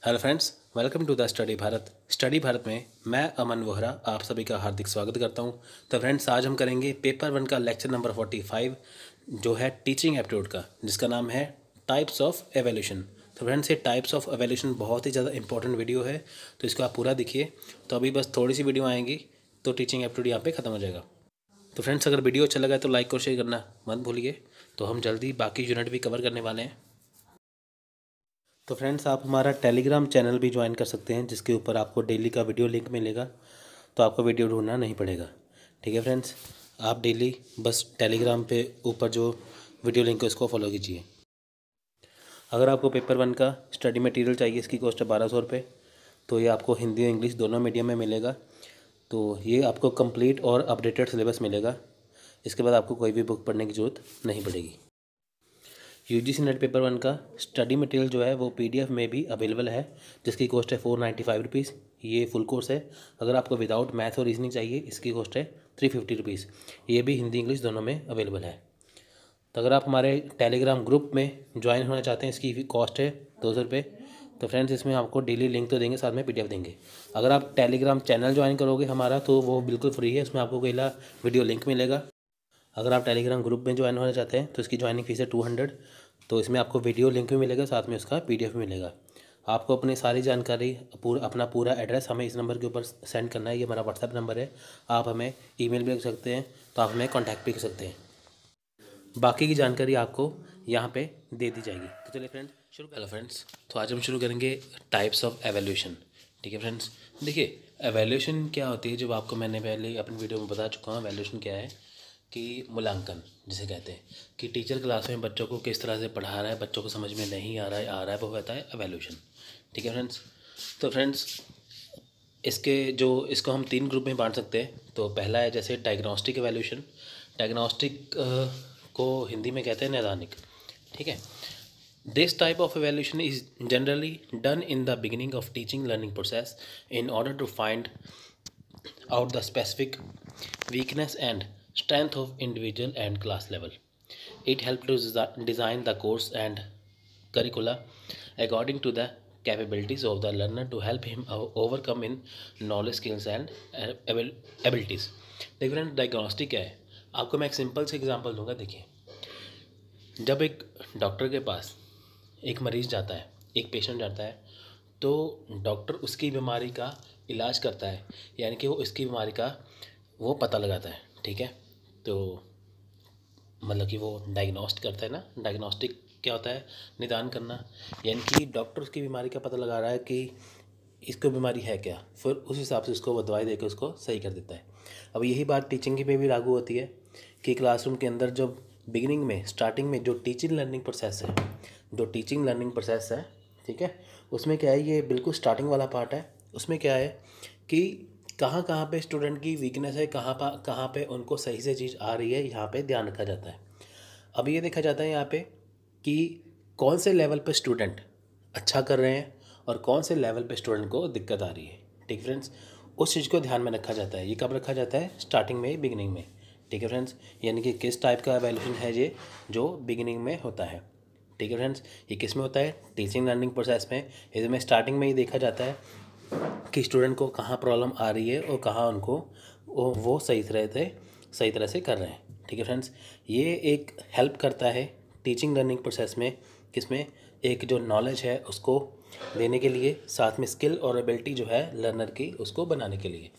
Hello friends, welcome to the study Bharat. Study Bharat में मैं अमन वोहरा आप सभी का हार्दिक स्वागत करता हूं। तो फ्रेंड्स, आज हम करेंगे पेपर 1 का लेक्चर नंबर 45 जो है टीचिंग एप्टीट्यूड का, जिसका नाम है टाइप्स ऑफ एवोल्यूशन। तो फ्रेंड्स, ये टाइप्स ऑफ एवोल्यूशन बहुत ही ज़्यादा इंपॉर्टेंट वीडियो है, तो इसको आप पूरा देखिए। तो अभी बस थोड़ी सी वीडियो आएंगी तो टीचिंग एप्टीट्यूड यहाँ पे ख़त्म हो जाएगा। तो फ्रेंड्स, अगर वीडियो अच्छा लगा तो लाइक और शेयर करना मत भूलिए। तो हम जल्दी बाकी यूनिट भी कवर करने वाले हैं। तो फ्रेंड्स, आप हमारा टेलीग्राम चैनल भी ज्वाइन कर सकते हैं, जिसके ऊपर आपको डेली का वीडियो लिंक मिलेगा, तो आपको वीडियो ढूंढना नहीं पड़ेगा। ठीक है फ्रेंड्स, आप डेली बस टेलीग्राम पे ऊपर जो वीडियो लिंक है उसको फॉलो कीजिए। अगर आपको पेपर 1 का स्टडी मटेरियल चाहिए, इसकी कॉस्ट है 1200 रुपये। तो ये आपको हिंदी और इंग्लिश दोनों मीडियम में मिलेगा। तो ये आपको कंप्लीट और अपडेटेड सिलेबस मिलेगा। इसके बाद आपको कोई भी बुक पढ़ने की ज़रूरत नहीं पड़ेगी। यूजीसी नेट पेपर 1 का स्टडी मटेरियल जो है वो पीडीएफ में भी अवेलेबल है, जिसकी कॉस्ट है 495 रुपीज़। ये फुल कोर्स है। अगर आपको विदाउट मैथ और रीजनिंग चाहिए, इसकी कॉस्ट है 350 रुपीज़। ये भी हिंदी इंग्लिश दोनों में अवेलेबल है। तो अगर आप हमारे टेलीग्राम ग्रुप में ज्वाइन होना चाहते हैं, इसकी कॉस्ट है 200 रुपये। तो फ्रेंड्स, इसमें आपको डेली लिंक तो देंगे, साथ में पीडीएफ देंगे। अगर आप टेलीग्राम चैनल ज्वाइन करोगे हमारा, तो वो बिल्कुल फ्री है, उसमें आपको पहला वीडियो लिंक मिलेगा। अगर आप टेलीग्राम ग्रुप में ज्वाइन होना चाहते हैं तो इसकी ज्वाइनिंग फीस है 200। तो इसमें आपको वीडियो लिंक भी मिलेगा, साथ में उसका पीडीएफ भी मिलेगा। आपको अपनी सारी जानकारी अपना पूरा एड्रेस हमें इस नंबर के ऊपर सेंड करना है। ये हमारा व्हाट्सएप नंबर है। आप हमें ईमेल भी कर सकते हैं, तो आप हमें कॉन्टैक्ट भी कर सकते हैं। बाकी की जानकारी आपको यहाँ पे दे दी जाएगी। तो चलिए फ्रेंड्स, शुरू करें। फ्रेंड्स, तो आज हम शुरू करेंगे टाइप्स ऑफ एवोल्यूशन। ठीक है फ्रेंड्स, देखिए एवोल्यूशन क्या होती है, जब आपको मैंने पहले अपनी वीडियो में बता चुका हूँ। एवोल्यूशन क्या है कि मूल्यांकन जिसे कहते हैं, कि टीचर क्लास में बच्चों को किस तरह से पढ़ा रहा है, बच्चों को समझ में नहीं आ रहा है, आ रहा है, वो कहता है एवोल्यूशन। ठीक है फ्रेंड्स, तो फ्रेंड्स इसको हम 3 ग्रुप में बांट सकते हैं। तो पहला है जैसे डायग्नोस्टिक एवोल्यूशन। डायग्नोस्टिक को हिंदी में कहते हैं नैदानिक। ठीक है, this type of evaluation is generally done in the beginning of teaching learning process in order to find out the specific weakness and strength of individual and class level. It helps to design the course and curricula according to the capabilities of the learner to help him overcome in knowledge, skills and abilities. देखिए friend, diagnostic क्या है, आपको मैं एक simple से example दूंगा। देखिए, जब एक डॉक्टर के पास एक मरीज़ जाता है, एक पेशेंट जाता है, तो डॉक्टर उसकी बीमारी का इलाज करता है, यानी कि वो इसकी बीमारी का वो पता लगाता है। ठीक है, तो मतलब कि वो डायग्नोस्ट करता है ना। डायग्नोस्टिक क्या होता है? निदान करना। यानी कि डॉक्टर उसकी बीमारी का पता लगा रहा है कि इसको बीमारी है क्या, फिर उस हिसाब से उसको वो दवाई देकर उसको सही कर देता है। अब यही बात टीचिंग की में भी लागू होती है कि क्लासरूम के अंदर जब बिगिनिंग में स्टार्टिंग में जो टीचिंग लर्निंग प्रोसेस है, ठीक है, उसमें क्या है, ये बिल्कुल स्टार्टिंग वाला पार्ट है। उसमें क्या है कि कहाँ कहाँ पे स्टूडेंट की वीकनेस है, कहाँ पे उनको सही से चीज़ आ रही है, यहाँ पे ध्यान रखा जाता है। अब ये देखा जाता है यहाँ पे कि कौन से लेवल पे स्टूडेंट अच्छा कर रहे हैं और कौन से लेवल पे स्टूडेंट को दिक्कत आ रही है। ठीक फ्रेंड्स, उस चीज़ को ध्यान में रखा जाता है। ये कब रखा जाता है? स्टार्टिंग में, बिगिनिंग में। ठीक है फ्रेंड्स, यानी कि किस टाइप का एवेल्यूशन है ये जो बिगिनिंग में होता है। ठीक है फ्रेंड्स, ये किस में होता है? टीचिंग लर्निंग प्रोसेस में। इसमें स्टार्टिंग में ही देखा जाता है कि स्टूडेंट को कहाँ प्रॉब्लम आ रही है और कहाँ उनको वो सही तरह से कर रहे हैं। ठीक है फ्रेंड्स, ये एक हेल्प करता है टीचिंग लर्निंग प्रोसेस में, किसमें? एक जो नॉलेज है उसको देने के लिए, साथ में स्किल और एबिलिटी जो है लर्नर की उसको बनाने के लिए।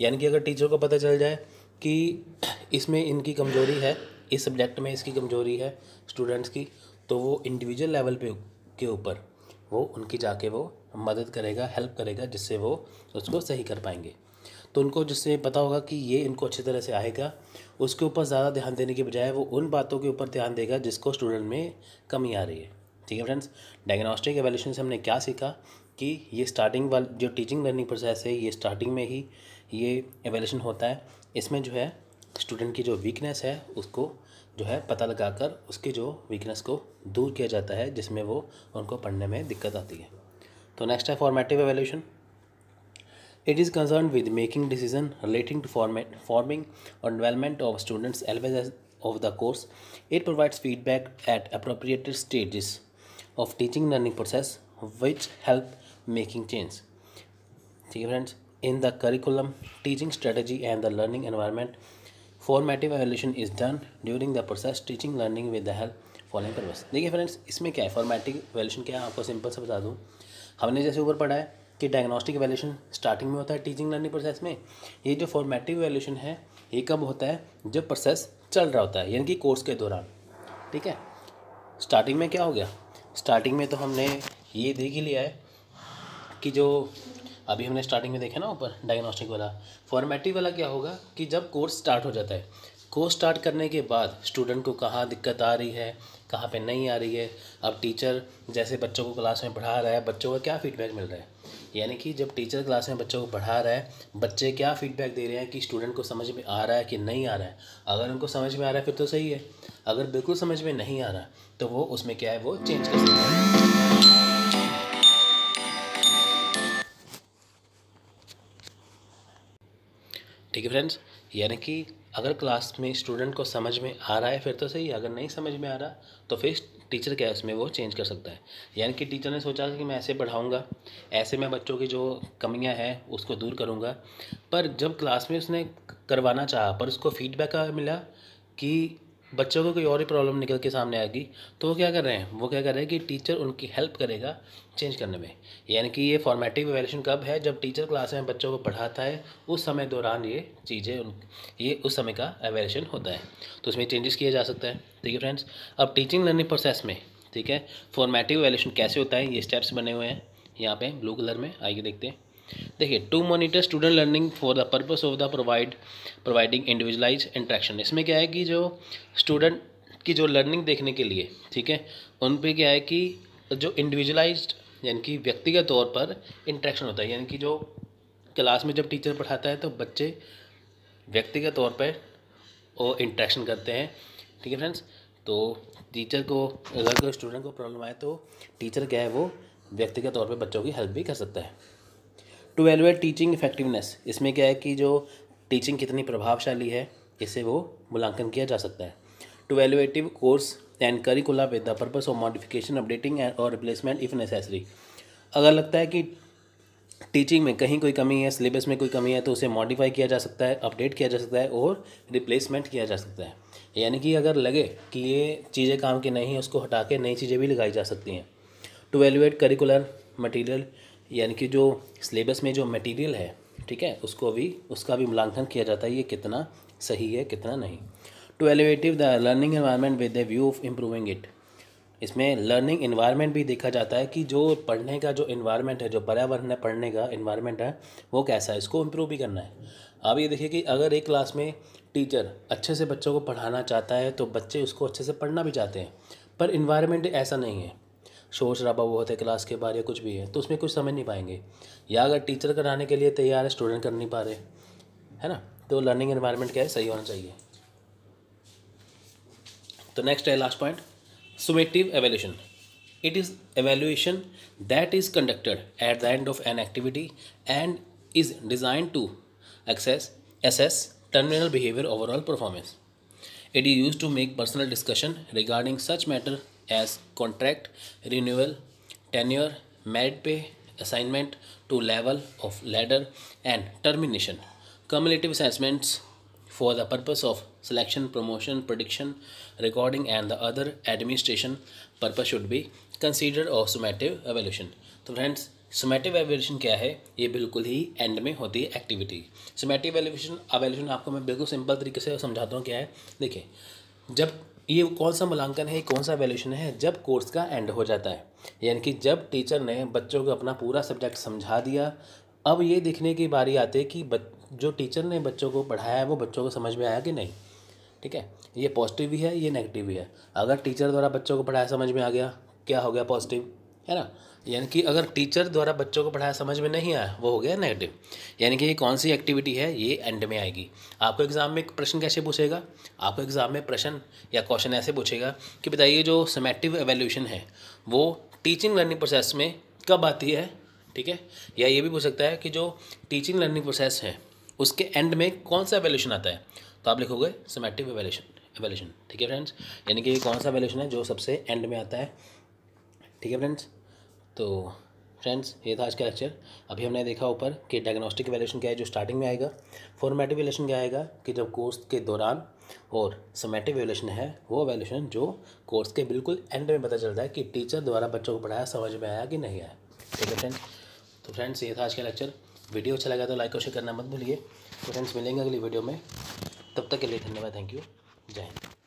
यानी कि अगर टीचर को पता चल जाए कि इसमें इनकी कमजोरी है, इस सब्जेक्ट में इसकी कमजोरी है स्टूडेंट्स की, तो वो इंडिविजुअल लेवल पे के ऊपर वो उनकी जाके वो मदद करेगा, हेल्प करेगा, जिससे वो उसको सही कर पाएंगे। तो उनको जिससे पता होगा कि ये इनको अच्छी तरह से आएगा, उसके ऊपर ज़्यादा ध्यान देने के बजाय वो उन बातों के ऊपर ध्यान देगा जिसको स्टूडेंट में कमी आ रही है। ठीक है फ्रेंड्स, डायग्नोस्टिक एवेल्यूशन से हमने क्या सीखा कि ये स्टार्टिंग वाली जो टीचिंग लर्निंग प्रोसेस है, ये स्टार्टिंग में ही ये एवेल्यूशन होता है। इसमें जो है स्टूडेंट की जो वीकनेस है उसको जो है पता लगाकर उसकी जो वीकनेस को दूर किया जाता है, जिसमें वो उनको पढ़ने में दिक्कत आती है। तो नेक्स्ट है formative evaluation. It is concerned with making decision relating to forming or development of students as of the course. It provides feedback at appropriate stages of teaching learning process, which help making change. ठीक है friends, in the curriculum, teaching strategy and the learning environment, formative evolution is done during the process teaching learning with the help following purpose. देखिए friends, इसमें क्या है, formative evolution क्या है, आपको simple से बता दूँ। हमने जैसे ऊपर पढ़ा है कि डायग्नोस्टिक एवोल्यूशन स्टार्टिंग में होता है टीचिंग लर्निंग प्रोसेस में। ये जो फॉर्मेटिव एवोल्यूशन है ये कब होता है, जब प्रोसेस चल रहा होता है, यानी कि कोर्स के दौरान। ठीक है, स्टार्टिंग में क्या हो गया, स्टार्टिंग में तो हमने ये देख ही लिया है कि जो अभी हमने स्टार्टिंग में देखा ना ऊपर डायग्नोस्टिक वाला। फॉर्मेटिव वाला क्या होगा कि जब कोर्स स्टार्ट हो जाता है, कोर्स स्टार्ट करने के बाद स्टूडेंट को कहाँ दिक्कत आ रही है, कहाँ पे नहीं आ रही है। अब टीचर जैसे बच्चों को क्लास में पढ़ा रहा है, बच्चों का क्या फीडबैक मिल रहा है, यानी कि जब टीचर क्लास में बच्चों को पढ़ा रहा है, बच्चे क्या फीडबैक दे रहे हैं कि स्टूडेंट को समझ में आ रहा है कि नहीं आ रहा है। अगर उनको समझ में आ रहा है फिर तो सही है, अगर बिल्कुल समझ में नहीं आ रहा तो वो उसमें क्या है, वो चेंज कर सकता है। ठीक है फ्रेंड्स, यानी कि अगर क्लास में स्टूडेंट को समझ में आ रहा है फिर तो सही है, अगर नहीं समझ में आ रहा तो फिर टीचर क्या है उसमें वो चेंज कर सकता है। यानी कि टीचर ने सोचा कि मैं ऐसे पढ़ाऊंगा, ऐसे मैं बच्चों की जो कमियां हैं उसको दूर करूंगा, पर जब क्लास में उसने करवाना चाहा पर उसको फीडबैक मिला कि बच्चों को कोई और ही प्रॉब्लम निकल के सामने आ गई, तो वो क्या कर रहे हैं, वो क्या कर रहे हैं कि टीचर उनकी हेल्प करेगा चेंज करने में। यानी कि ये फॉर्मेटिव इवैल्यूएशन कब है, जब टीचर क्लास में बच्चों को पढ़ाता है उस समय दौरान ये चीज़ें ये उस समय का इवैल्यूएशन होता है, तो उसमें चेंजेस किया जा सकता है। ठीक है फ्रेंड्स, अब टीचिंग लर्निंग प्रोसेस में, ठीक है, फॉर्मेटिव इवैल्यूएशन कैसे होता है, ये स्टेप्स बने हुए हैं यहाँ पे ब्लू कलर में, आइए देखते हैं। देखिए, to monitor student learning for the purpose of the providing individualise interaction. इसमें क्या है कि जो स्टूडेंट की जो लर्निंग देखने के लिए, ठीक है, उन पे क्या है कि जो इंडिविजुअलाइज्ड यानी कि व्यक्तिगत तौर पर इंट्रैक्शन होता है। यानी कि जो क्लास में जब टीचर पढ़ाता है तो बच्चे व्यक्तिगत तौर पर वो इंट्रैक्शन करते हैं। ठीक है फ्रेंड्स, तो टीचर को अगर कोई स्टूडेंट को प्रॉब्लम आए तो टीचर क्या है वो व्यक्तिगत तौर पर बच्चों की हेल्प भी कर सकता है। टू एवेलुएट टीचिंग इफेक्टिवनेस, इसमें क्या है कि जो टीचिंग कितनी प्रभावशाली है इसे वो मूल्यांकन किया जा सकता है। To evaluative course and curricula with the purpose of modification, updating and और रिप्लेसमेंट इफ़ नेसेसरी। अगर लगता है कि टीचिंग में कहीं कोई कमी है, सिलेबस में कोई कमी है, तो उसे मॉडिफाई किया जा सकता है, अपडेट किया जा सकता है और रिप्लेसमेंट किया जा सकता है। यानी कि अगर लगे कि ये चीज़ें काम की नहीं है, उसको हटा के नई चीज़ें भी लगाई जा सकती हैं। टू एवेलुएट करिकुलर मटेरियल, यानी कि जो सिलेबस में जो मटेरियल है, ठीक है, उसका भी मूल्यांकन किया जाता है, ये कितना सही है कितना नहीं। To evaluate the learning environment with the view of improving it, इसमें लर्निंग इन्वायरमेंट भी देखा जाता है कि जो पढ़ने का जो इन्वायरमेंट है, जो पर्यावरण है, पढ़ने का इन्वायरमेंट है वो कैसा है, इसको इम्प्रूव भी करना है। अब ये देखिए कि अगर एक क्लास में टीचर अच्छे से बच्चों को पढ़ाना चाहता है तो बच्चे उसको अच्छे से पढ़ना भी चाहते हैं, पर इन्वायरमेंट ऐसा नहीं है, शोर शराबा बहुत है क्लास के बाहर या कुछ भी है, तो उसमें कुछ समझ नहीं पाएंगे। या अगर टीचर कराने के लिए तैयार है, स्टूडेंट कर नहीं पा रहे, है ना, तो लर्निंग एनवायरनमेंट क्या है, सही होना चाहिए। तो नेक्स्ट है last point, summative evaluation. It is evaluation that is conducted at the end of an activity and is designed to assess terminal behavior overall performance. It is used to make personal discussion regarding such matter as contract, renewal, tenure, merit pay, assignment to level of ladder and termination. Cumulative assessments for the purpose of selection, promotion, prediction, recording and the other administration purpose should be considered of summative evaluation. तो friends, summative evaluation क्या है, ये बिल्कुल ही and में होती है activity. summative evaluation आपको मैं बिल्कुल सिंपल तरीके से समझाता हूँ क्या है। देखिए, जब ये कौन सा मूल्यांकन है, कौन सा एवेल्यूशन है, जब कोर्स का एंड हो जाता है, यानी कि जब टीचर ने बच्चों को अपना पूरा सब्जेक्ट समझा दिया, अब ये देखने की बारी आती है कि जो टीचर ने बच्चों को पढ़ाया है वो बच्चों को समझ में आया कि नहीं। ठीक है, ये पॉजिटिव भी है, ये नेगेटिव भी है। अगर टीचर द्वारा बच्चों को पढ़ाया समझ में आ गया, क्या हो गया, पॉजिटिव, है ना। यानी कि अगर टीचर द्वारा बच्चों को पढ़ाया समझ में नहीं आया, वो हो गया नेगेटिव। यानी कि ये कौन सी एक्टिविटी है, ये एंड में आएगी। आपको एग्जाम में प्रश्न कैसे पूछेगा, आपको एग्जाम में प्रश्न या क्वेश्चन ऐसे पूछेगा कि बताइए जो समेटिव एवेल्यूशन है वो टीचिंग लर्निंग प्रोसेस में कब आती है। ठीक है, या ये भी पूछ सकता है कि जो टीचिंग लर्निंग प्रोसेस है उसके एंड में कौन सा एवेल्यूशन आता है, तो आप लिखोगे समेटिव एवेल्यूशन। ठीक है फ्रेंड्स, यानी कि कौन सा एवेल्यूशन है जो सबसे एंड में आता है। ठीक है फ्रेंड्स, तो फ्रेंड्स ये था आज का लेक्चर। अभी हमने देखा ऊपर कि डायग्नोस्टिक वैल्यूएशन क्या है जो स्टार्टिंग में आएगा, फॉर्मेटिव वैल्यूएशन क्या आएगा कि जब कोर्स के दौरान, और समेटिव वैल्यूएशन है वो वैल्यूएशन जो कोर्स के बिल्कुल एंड में पता चलता है कि टीचर द्वारा बच्चों को पढ़ाया समझ में आया कि नहीं आया। ठीक है फ्रेंड्स, तो फ्रेंड्स ये था आज का लेक्चर। वीडियो अच्छा लगा तो लाइक और शेयर करना मत भूलिए। तो फ्रेंड्स मिलेंगे अगली वीडियो में, तब तक के लिए धन्यवाद, थैंक यू, जय हिंद।